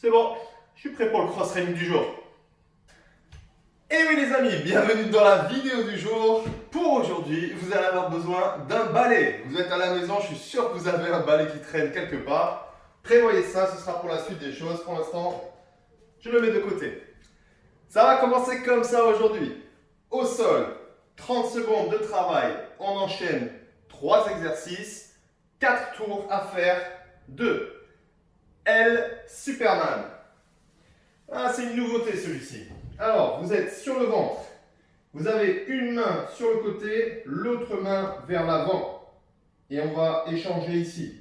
C'est bon, je suis prêt pour le cross-training du jour. Et oui les amis, bienvenue dans la vidéo du jour. Pour aujourd'hui, vous allez avoir besoin d'un balai. Vous êtes à la maison, je suis sûr que vous avez un balai qui traîne quelque part. Prévoyez ça, ce sera pour la suite des choses. Pour l'instant, je le mets de côté. Ça va commencer comme ça aujourd'hui. Au sol, 30 secondes de travail. On enchaîne 3 exercices, 4 tours à faire, 2. L Superman. Ah, c'est une nouveauté celui-ci. Alors, vous êtes sur le ventre. Vous avez une main sur le côté, l'autre main vers l'avant. Et on va échanger ici.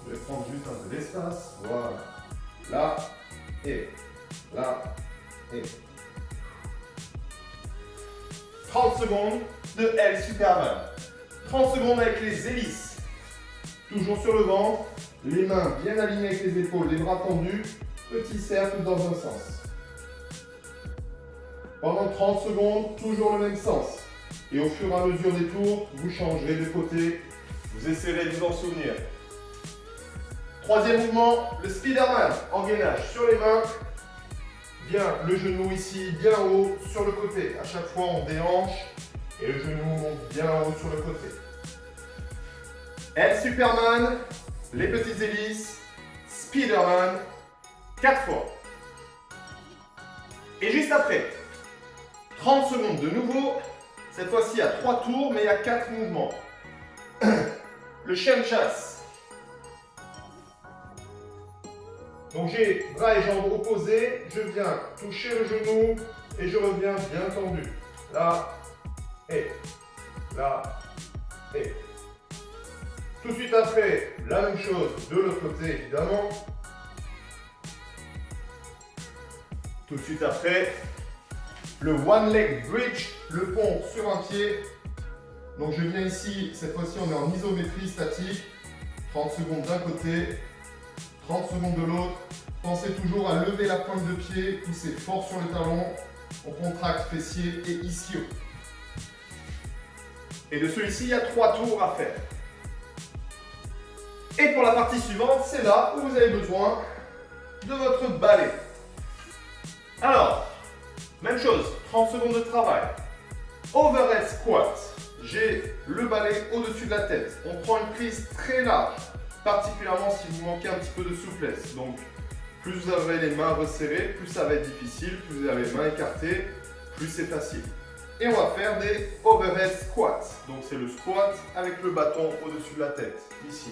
Je vais prendre juste un peu d'espace. Voilà. Là et là et. 30 secondes de L Superman. 30 secondes avec les hélices. Toujours sur le ventre, les mains bien alignées avec les épaules, les bras tendus, petit cercle dans un sens. Pendant 30 secondes, toujours le même sens. Et au fur et à mesure des tours, vous changerez de côté, vous essayerez de vous en souvenir. Troisième mouvement, le Spiderman, engainage sur les mains, bien le genou ici, bien haut sur le côté. À chaque fois, on déhanche et le genou monte bien haut sur le côté. L Superman, les petites hélices, Spiderman, 4 fois. Et juste après, 30 secondes de nouveau, cette fois-ci à 3 tours, mais il y a 4 mouvements. Le chien de chasse. Donc j'ai bras et jambes opposés, je viens toucher le genou et je reviens bien tendu. Là, et là, et. Tout de suite après, la même chose de l'autre côté évidemment. Tout de suite après, le one leg bridge, le pont sur un pied. Donc je viens ici, cette fois-ci on est en isométrie statique. 30 secondes d'un côté, 30 secondes de l'autre. Pensez toujours à lever la pointe de pied, poussez fort sur le talon. On contracte fessier et ischio. Et de celui-ci, il y a 3 tours à faire. Et pour la partie suivante, c'est là où vous avez besoin de votre balai. Alors, même chose, 30 secondes de travail. Overhead squat. J'ai le balai au-dessus de la tête. On prend une prise très large, particulièrement si vous manquez un petit peu de souplesse. Donc, plus vous avez les mains resserrées, plus ça va être difficile. Plus vous avez les mains écartées, plus c'est facile. Et on va faire des overhead squats. Donc, c'est le squat avec le bâton au-dessus de la tête, ici.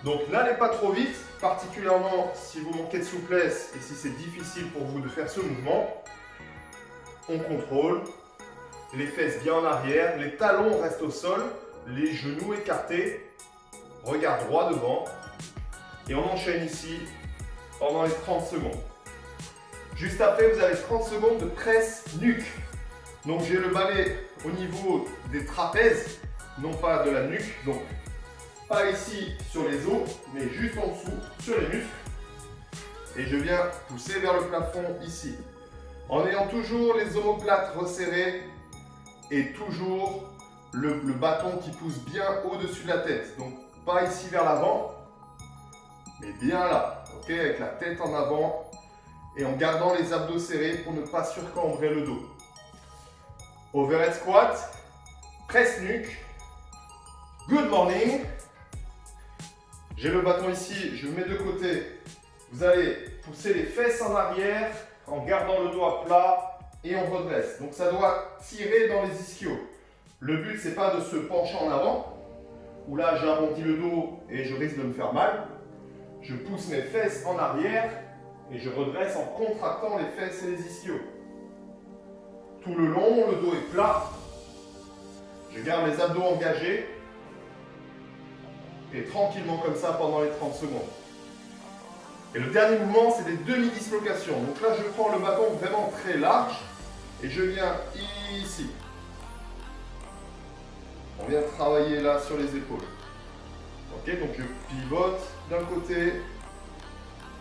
Donc n'allez pas trop vite, particulièrement si vous manquez de souplesse et si c'est difficile pour vous de faire ce mouvement. On contrôle, les fesses bien en arrière, les talons restent au sol, les genoux écartés, regard droit devant. Et on enchaîne ici pendant les 30 secondes. Juste après, vous avez 30 secondes de presse nuque. Donc j'ai le balai au niveau des trapèzes, non pas de la nuque. Donc pas ici sur les os, mais juste en dessous sur les muscles. Et je viens pousser vers le plafond ici. En ayant toujours les omoplates resserrées et toujours le bâton qui pousse bien au-dessus de la tête. Donc pas ici vers l'avant, mais bien là. Ok, avec la tête en avant et en gardant les abdos serrés pour ne pas surcambrer le dos. Overhead squat, presse nuque. Good morning. J'ai le bâton ici, je le mets de côté. Vous allez pousser les fesses en arrière en gardant le dos à plat et on redresse. Donc ça doit tirer dans les ischios. Le but, c'est pas de se pencher en avant, où là j'arrondis le dos et je risque de me faire mal. Je pousse mes fesses en arrière et je redresse en contractant les fesses et les ischios. Tout le long, le dos est plat. Je garde les abdos engagés. Et tranquillement comme ça pendant les 30 secondes. Et le dernier mouvement, c'est des demi-dislocations. Donc là, je prends le bâton vraiment très large et je viens ici. On vient travailler là sur les épaules. Ok, donc je pivote d'un côté,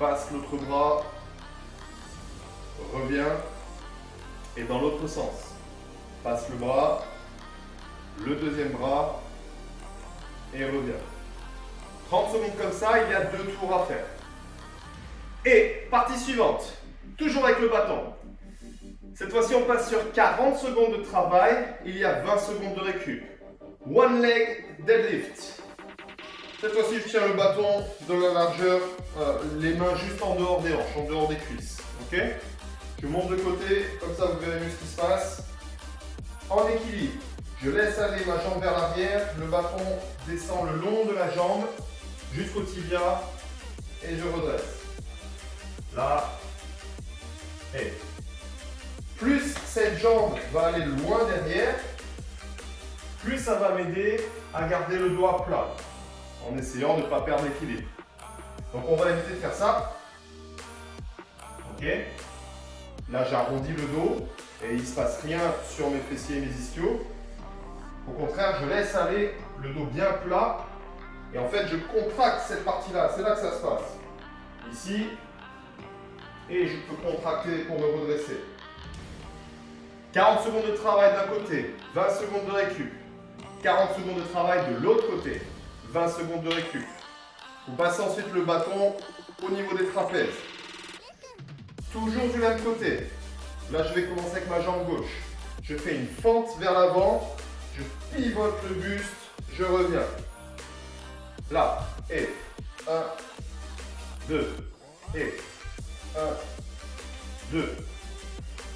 passe l'autre bras, reviens et dans l'autre sens. Passe le bras, le deuxième bras et reviens. 30 secondes comme ça, il y a 2 tours à faire. Et partie suivante, toujours avec le bâton. Cette fois-ci, on passe sur 40 secondes de travail, il y a 20 secondes de récup. One leg deadlift. Cette fois-ci, je tiens le bâton de la largeur, les mains juste en dehors des hanches, en dehors des cuisses. Ok? Je monte de côté, comme ça vous verrez mieux ce qui se passe. En équilibre, je laisse aller ma jambe vers l'arrière, le bâton descend le long de la jambe jusqu'au tibia et je redresse. Là, et plus cette jambe va aller loin derrière, plus ça va m'aider à garder le dos à plat, en essayant de ne pas perdre l'équilibre. Donc on va éviter de faire ça. Ok. Là j'arrondis le dos et il ne se passe rien sur mes fessiers et mes ischios. Au contraire, je laisse aller le dos bien plat et en fait je contracte cette partie-là. C'est là que ça se passe. Ici. Et je peux contracter pour me redresser. 40 secondes de travail d'un côté, 20 secondes de récup. 40 secondes de travail de l'autre côté, 20 secondes de récup. Vous passez ensuite le bâton au niveau des trapèzes. Toujours du même côté. Là, je vais commencer avec ma jambe gauche. Je fais une fente vers l'avant, je pivote le buste, je reviens. Là, et 1, 2, et 1, 2.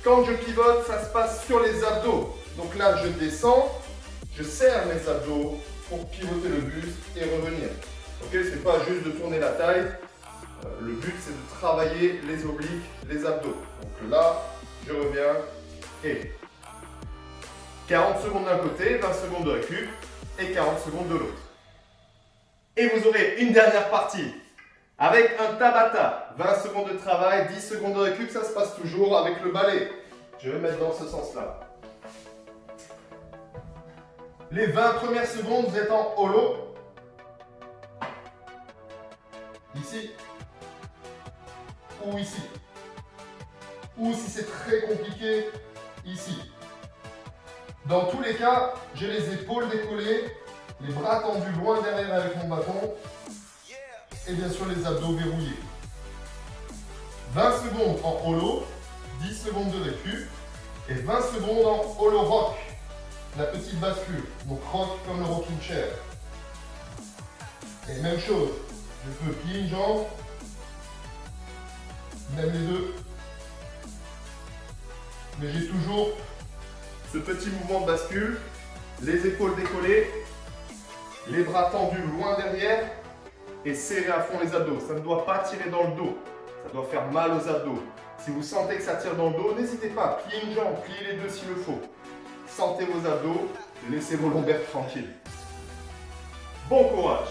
Quand je pivote, ça se passe sur les abdos. Donc là, je descends, je serre mes abdos pour pivoter le buste et revenir. Ok, c'est pas juste de tourner la taille. Le but, c'est de travailler les obliques, les abdos. Donc là, je reviens et 40 secondes d'un côté, 20 secondes de récup et 40 secondes de l'autre. Et vous aurez une dernière partie avec un Tabata. 20 secondes de travail, 10 secondes de récup, ça se passe toujours avec le balai. Je vais mettre dans ce sens-là. Les 20 premières secondes, vous êtes en holo. Ici. Ou ici. Ou si c'est très compliqué, ici. Dans tous les cas, j'ai les épaules décollées, les bras tendus loin derrière avec mon bâton et bien sûr les abdos verrouillés. 20 secondes en holo, 10 secondes de récup et 20 secondes en holo rock, la petite bascule, donc rock comme le rocking chair. Et même chose, je peux plier une jambe, même les deux, mais j'ai toujours ce petit mouvement de bascule, les épaules décollées, les bras tendus loin derrière et serrer à fond les abdos. Ça ne doit pas tirer dans le dos, ça doit faire mal aux abdos. Si vous sentez que ça tire dans le dos, n'hésitez pas, pliez une jambe, pliez les deux s'il le faut. Sentez vos abdos, laissez vos lombaires tranquilles. Bon courage!